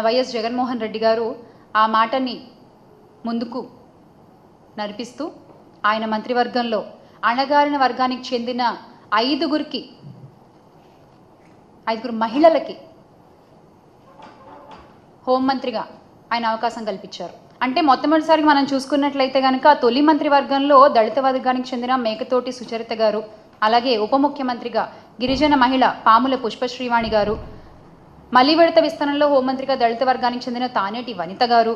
YS Jaganmohan Reddy గారు ఆ మాటని ముందుకు నడిపిస్తూ ఆయన మంత్రివర్గంలో అణగారిన వర్గానికి చెందిన ఐదుగురు మహిళలకి హోంమంత్రిగా ఆయన అవకాశం కల్పించారు. అంటే మొట్టమొదటిసారి మనం చూసుకున్నట్లయితే కనుక తొలి మంత్రివర్గంలో దళిత వర్గానికి చెందిన మేకతోటి సుచరిత గారు, అలాగే ఉప ముఖ్యమంత్రిగా గిరిజన మహిళ పాముల పుష్పశ్రీవాణి గారు, మళ్లీ విడత విస్తరణలో హోంమంత్రిగా దళిత వర్గానికి చెందిన తానేటి వనిత గారు,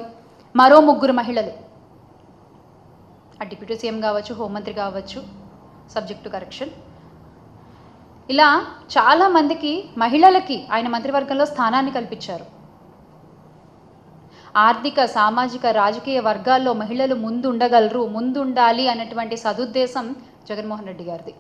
మరో ముగ్గురు మహిళలు డిప్యూటీ సీఎం కావచ్చు, హోంమంత్రి కావచ్చు, సబ్జెక్ట్ టు కరెక్షన్, ఇలా చాలామందికి మహిళలకి ఆయన మంత్రివర్గంలో స్థానాన్ని కల్పించారు. ఆర్థిక, సామాజిక, రాజకీయ వర్గాల్లో మహిళలు ముందుండాలి అన్నటువంటి సదుద్దేశం జగన్మోహన్ రెడ్డి గారిది.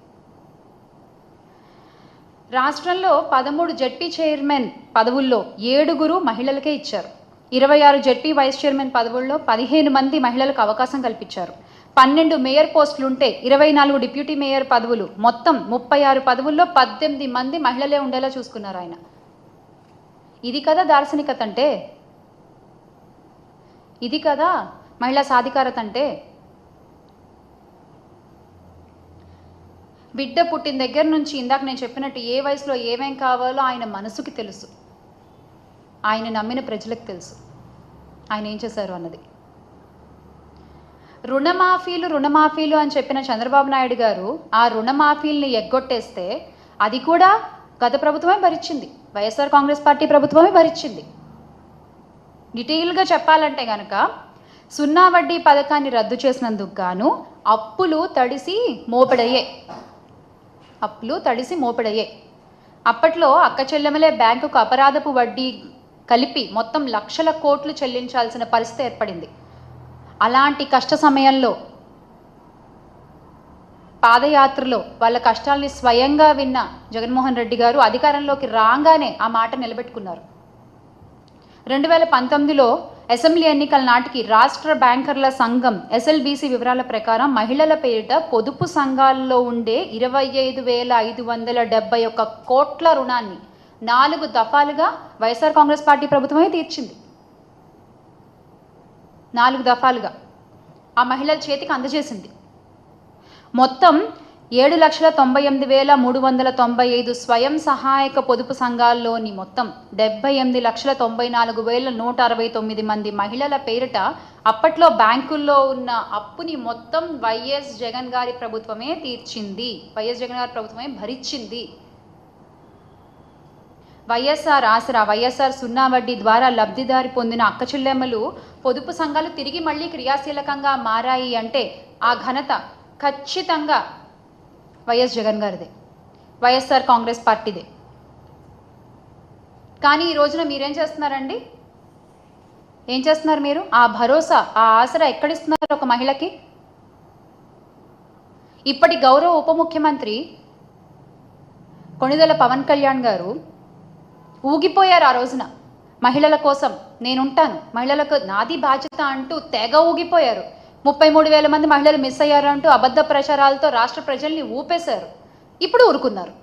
రాష్ట్రంలో 13 జెడ్పీ చైర్మన్ పదవుల్లో 7 మహిళలకే ఇచ్చారు. 26 జెడ్పీ వైస్ చైర్మన్ పదవుల్లో 15 మంది మహిళలకు అవకాశం కల్పించారు. 12 మేయర్ పోస్టులుంటే 24 డిప్యూటీ మేయర్ పదవులు, మొత్తం 36 పదవుల్లో 18 మంది మహిళలే ఉండేలా చూసుకున్నారు ఆయన. ఇది కదా దార్శనికత అంటే, ఇది కదా మహిళా సాధికారత అంటే. బిడ్డ పుట్టిన దగ్గర నుంచి ఇందాక నేను చెప్పినట్టు ఏ వయసులో ఏమేం కావాలో ఆయన మనసుకి తెలుసు, ఆయన నమ్మిన ప్రజలకు తెలుసు ఆయన ఏం చేశారు అన్నది. రుణమాఫీలు అని చెప్పిన చంద్రబాబు నాయుడు గారు ఆ రుణమాఫీల్ని ఎగ్గొట్టేస్తే అది కూడా గత ప్రభుత్వమే భరించింది, వైఎస్ఆర్ కాంగ్రెస్ పార్టీ ప్రభుత్వమే భరించింది. డీటెయిల్గా చెప్పాలంటే కనుక 0 వడ్డీ పథకాన్ని రద్దు చేసినందుకు గాను అప్పులు తడిసి మోపెడయ్యాయి. అప్పట్లో అక్క చెల్లెమలే బ్యాంకుకు అపరాధపు వడ్డీ కలిపి మొత్తం లక్షల కోట్లు చెల్లించాల్సిన పరిస్థితి ఏర్పడింది. అలాంటి కష్ట సమయంలో పాదయాత్రలో వాళ్ళ కష్టాల్ని స్వయంగా విన్న జగన్మోహన్ రెడ్డి గారు అధికారంలోకి రాగానే ఆ మాట నిలబెట్టుకున్నారు. 2019లో అసెంబ్లీ ఎన్నికల నాటికి రాష్ట్ర బ్యాంకర్ల సంఘం ఎస్ఎల్బీసీ వివరాల ప్రకారం మహిళల పేరిట పొదుపు సంఘాల్లో ఉండే 25,571 కోట్ల రుణాన్ని 4 దఫాలుగా వైఎస్ఆర్ కాంగ్రెస్ పార్టీ ప్రభుత్వమే తీర్చింది. 4 దఫాలుగా ఆ మహిళల చేతికి అందజేసింది. మొత్తం 7,98,395 స్వయం సహాయక పొదుపు సంఘాల్లోని మొత్తం 78,94,169 మంది మహిళల పేరిట అప్పట్లో బ్యాంకుల్లో ఉన్న అప్పుని మొత్తం వైఎస్ జగన్ గారి ప్రభుత్వమే తీర్చింది, వైఎస్ జగన్ గారి ప్రభుత్వమే భరించింది. వైఎస్ఆర్ ఆసరా, వైఎస్ఆర్ 0 వడ్డీ ద్వారా లబ్ధిదారి పొందిన అక్క చెల్లెమ్మలు పొదుపు సంఘాలు తిరిగి మళ్ళీ క్రియాశీలకంగా మారాయి అంటే ఆ ఘనత ఖచ్చితంగా వైఎస్ జగన్ గారిదే, వైఎస్ఆర్ కాంగ్రెస్ పార్టీదే. కానీ ఈ రోజున మీరేం చేస్తున్నారండి? ఏం చేస్తున్నారు మీరు? ఆ భరోసా, ఆ ఆసరా ఎక్కడిస్తున్నారు ఒక మహిళకి? ఇప్పటి గౌరవ ఉప ముఖ్యమంత్రి కొణిదెల పవన్ కళ్యాణ్ గారు ఊగిపోయారు. ఆ రోజున మహిళల కోసం నేనుంటాను, మహిళలకు నాది బాధ్యత అంటూ తెగ ఊగిపోయారు. 33,000 మంది మహిళలు మిస్ అయ్యారు అంటూ అబద్ధ ప్రచారాలతో రాష్ట్ర ప్రజల్ని ఊపేశారు. ఇప్పుడు ఊరుకున్నారు.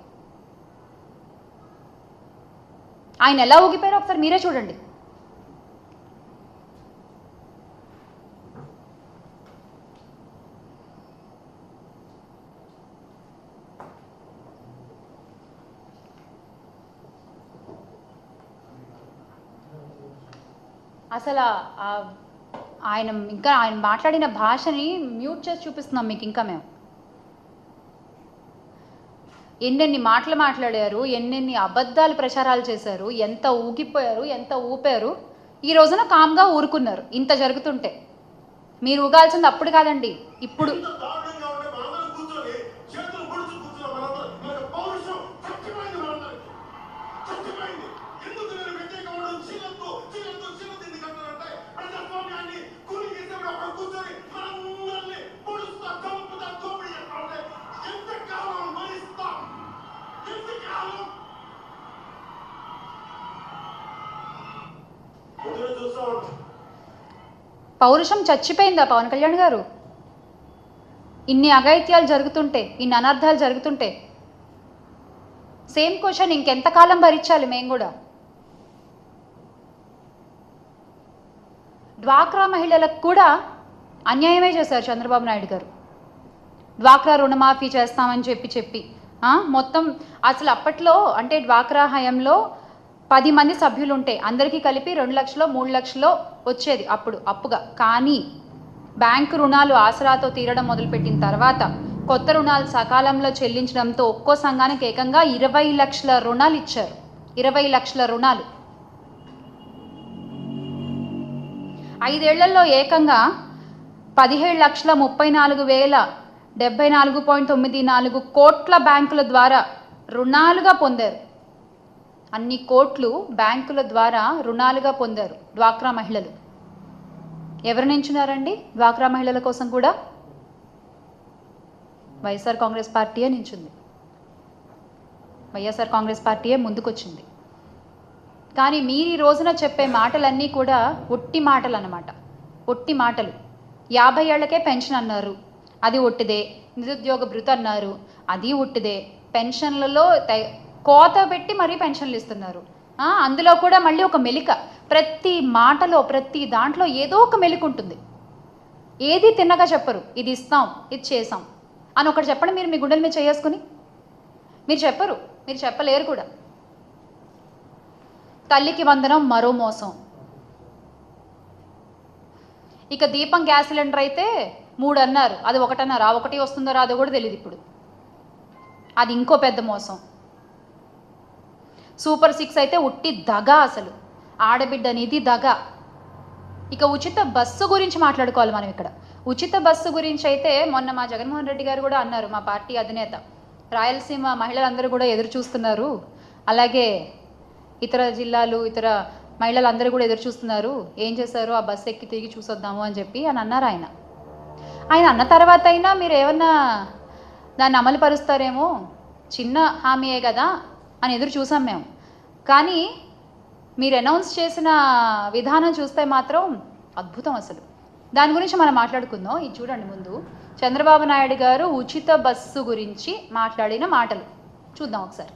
ఆయన ఎలా ఊగిపోయారో ఒకసారి మీరే చూడండి. అసలు ఆయన మాట్లాడిన భాషని మ్యూట్ చేసి చూపిస్తున్నాం మీకు. ఇంకా మేము ఎన్నెన్ని మాటలు మాట్లాడారు, ఎన్నెన్ని అబద్ధాలు ప్రచారాలు చేశారు, ఎంత ఊగిపోయారు, ఎంత ఊపారు. ఈ రోజున కామ్గా ఊరుకున్నారు. ఇంత జరుగుతుంటే మీరు ఊగాల్సింది అప్పుడు కాదండి, ఇప్పుడు. పౌరుషం చచ్చిపోయిందా పవన్ కళ్యాణ్ గారు? ఇన్ని అఘాయిత్యాలు జరుగుతుంటే, ఇన్ని అనర్థాలు జరుగుతుంటే సేమ్ క్వశ్చన్ ఇంకెంతకాలం భరించాలి మేము కూడా? డ్వాక్రా మహిళలకు కూడా అన్యాయమే చేశారు చంద్రబాబు నాయుడు గారు. డ్వాక్రా రుణమాఫీ చేస్తామని చెప్పి మొత్తం అసలు అప్పట్లో అంటే డ్వాక్రా హయాంలో 10 మంది సభ్యులు ఉంటే అందరికీ కలిపి 2 లక్షలో 3 లక్షలో వచ్చేది అప్పుడు అప్పుగా. కానీ బ్యాంకు రుణాలు ఆసరాతో తీరడం మొదలుపెట్టిన తర్వాత కొత్త రుణాలు సకాలంలో చెల్లించడంతో ఒక్కో సంఘానికి ఏకంగా 20 లక్షల రుణాలు ఇచ్చారు. 20 లక్షల రుణాలు 5 ఏళ్లలో ఏకంగా 17,34,074.94 కోట్ల బ్యాంకుల ద్వారా రుణాలుగా పొందారు. అన్ని కోట్లు బ్యాంకుల ద్వారా రుణాలుగా పొందారు డ్వాక్రా మహిళలు. ఎవరు నించున్నారండి డ్వాక్రా మహిళల కోసం కూడా? వైఎస్ఆర్ కాంగ్రెస్ పార్టీయే నించుంది. వైఎస్ఆర్ కాంగ్రెస్ పార్టీయే ముందుకొచ్చింది. కానీ మీరు ఈ రోజున చెప్పే మాటలన్నీ కూడా ఒట్టి మాటలు అన్నమాట. ఒట్టి మాటలు. 50 ఏళ్లకే పెన్షన్ అన్నారు, అది ఒట్టిదే. నిరుద్యోగ భృతి అన్నారు, అది ఒట్టిదే. పెన్షన్లలో కోత పెట్టి మరీ పెన్షన్లు ఇస్తున్నారు. అందులో కూడా మళ్ళీ ఒక మెలిక. ప్రతి మాటలో ప్రతి దాంట్లో ఏదో ఒక మెలిక ఉంటుంది. ఏది తిన్నగా చెప్పరు, ఇది ఇస్తాం ఇది చేసాం అని ఒకటి చెప్పండి. మీరు మీ గుండెల మీద చేసుకుని మీరు చెప్పరు, మీరు చెప్పలేరు కూడా. తల్లికి వందనం మరో మోసం. ఇక దీపం గ్యాస్ సిలిండర్ అయితే 3 అన్నారు, అది 1 అన్నారు. ఆ 1 వస్తుందో రాదో కూడా తెలియదు ఇప్పుడు. అది ఇంకో పెద్ద మోసం. సూపర్ 6 అయితే ఉట్టి దగా. అసలు ఆడబిడ్డ అనేది దగా. ఇక ఉచిత బస్సు గురించి మాట్లాడుకోవాలి మనం ఇక్కడ. ఉచిత బస్సు గురించి అయితే మొన్న మా జగన్మోహన్ రెడ్డి గారు కూడా అన్నారు, మా పార్టీ అధినేత. రాయలసీమ మహిళలందరూ కూడా ఎదురు చూస్తున్నారు, అలాగే ఇతర జిల్లాలు ఇతర మహిళలందరూ కూడా ఎదురు చూస్తున్నారు, ఏం చేశారు ఆ బస్సు ఎక్కి తిరిగి చూసొద్దాము అని చెప్పి అని అన్నారు ఆయన. ఆయన అన్న తర్వాత అయినా మీరు ఏమన్నా దాన్ని అమలు పరుస్తారేమో, చిన్న హామీయే కదా అని ఎదురు చూసాం మేము. కానీ మీరు అనౌన్స్ చేసిన విధానం చూస్తే మాత్రం అద్భుతం అసలు. దాని గురించి మనం మాట్లాడుకుందాం. ఇది చూడండి, ముందు చంద్రబాబు నాయుడు గారు ఉచిత బస్సు గురించి మాట్లాడిన మాటలు చూద్దాం ఒకసారి.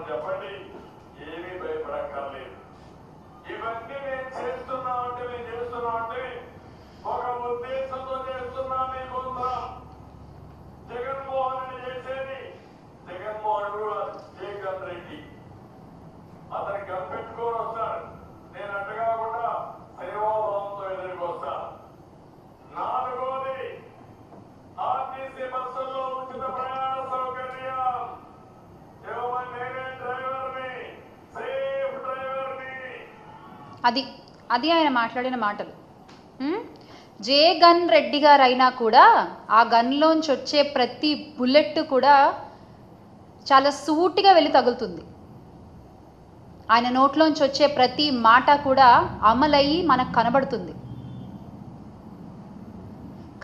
చెప్పండి, ఏమీ భయపడక్కర్లేదు. ఇవన్నీ నేను చేస్తున్నా అంటే ఒక ఉద్దేశంతో చేస్తున్నా. మీకోసం జగన్మోహన్ రెడ్డి చేసేది, జగన్మోహన్ జగన్ రెడ్డి అతను కనిపెట్టుకొని వస్తాడు. నేను అట్ట కాకుండా సేవాభావంతో ఎదురుకు వస్తా. 4వది ఆర్టీసీ బస్సుల్లో ఉచిత ప్రయాణ సౌకర్యం. అది ఆయన మాట్లాడిన మాటలు. జగన్ రెడ్డి గారు అయినా కూడా ఆ గన్లోంచి వచ్చే ప్రతి బుల్లెట్ కూడా చాలా సూటిగా వెళ్ళి తగులుతుంది. ఆయన నోట్లోంచి వచ్చే ప్రతి మాట కూడా అమలయ్యి మనకు కనబడుతుంది.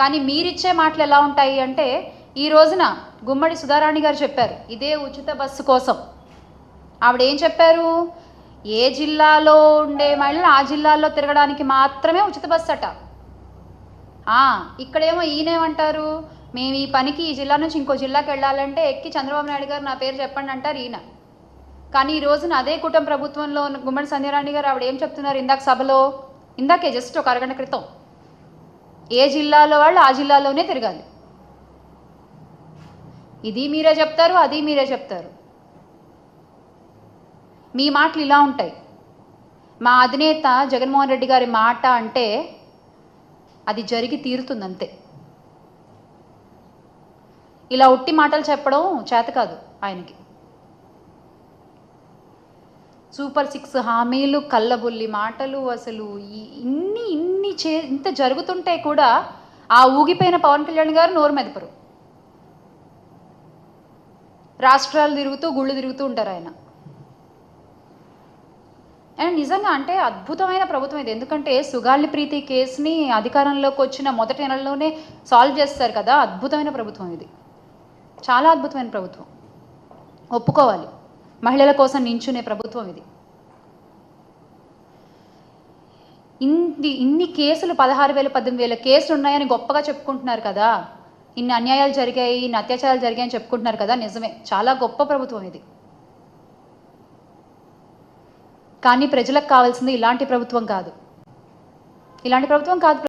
కానీ మీరిచ్చే మాటలు ఎలా ఉంటాయి అంటే, ఈ రోజున గుమ్మడి సుధారాణి గారు చెప్పారు ఇదే ఉచిత బస్సు కోసం. ఆవిడ ఏం చెప్పారు, ఏ జిల్లాలో ఉండే మహిళలు ఆ జిల్లాల్లో తిరగడానికి మాత్రమే ఉచిత బస్సు అట. ఇక్కడేమో ఈయనేమంటారు, మేము ఈ పనికి ఈ జిల్లా నుంచి ఇంకో జిల్లాకి వెళ్ళాలంటే ఎక్కి చంద్రబాబు నాయుడు గారు నా పేరు చెప్పండి అంటారు ఈయన. కానీ ఈ రోజున అదే కుటుంబ ప్రభుత్వంలో ఉన్న గుమ్మడి సంధ్యారాణి గారు ఆవిడ ఏం చెప్తున్నారు, ఇందాక సభలో, ఇందాకే జస్ట్ ఒక అరగంట క్రితం, ఏ జిల్లాలో వాళ్ళు ఆ జిల్లాలోనే తిరగాలి. ఇది మీరే చెప్తారు, అది మీరే చెప్తారు. మీ మాటలు ఇలా ఉంటాయి. మా అధినేత జగన్మోహన్ రెడ్డి గారి మాట అంటే అది జరిగి తీరుతుంది అంతే. ఇలా ఉట్టి మాటలు చెప్పడం చేత కాదు ఆయనకి. సూపర్ 6 హామీలు, కళ్ళబొల్లి మాటలు. అసలు ఇంత జరుగుతుంటే కూడా ఆ ఊగిపోయిన పవన్ కళ్యాణ్ గారు నోరు మెదపరు. రాష్ట్రాలు తిరుగుతూ గుళ్ళు తిరుగుతూ ఉంటారు ఆయన. అండ్ నిజంగా అంటే అద్భుతమైన ప్రభుత్వం ఇది. ఎందుకంటే సుగాలి ప్రీతి కేసుని అధికారంలోకి వచ్చిన మొదటి నెలలోనే సాల్వ్ చేస్తారు కదా. అద్భుతమైన ప్రభుత్వం ఇది, చాలా అద్భుతమైన ప్రభుత్వం, ఒప్పుకోవాలి. మహిళల కోసం నించునే ప్రభుత్వం ఇది. ఇన్ని కేసులు 16,000 18,000 కేసులు ఉన్నాయని గొప్పగా చెప్పుకుంటున్నారు కదా. ఇన్ని అన్యాయాలు జరిగాయి, ఇన్ని అత్యాచారాలు జరిగాయని చెప్పుకుంటున్నారు కదా. నిజమే, చాలా గొప్ప ప్రభుత్వం ఇది. కానీ ప్రజలకు కావాల్సింది ఇలాంటి ప్రభుత్వం కాదు, ఇలాంటి ప్రభుత్వం కాదు.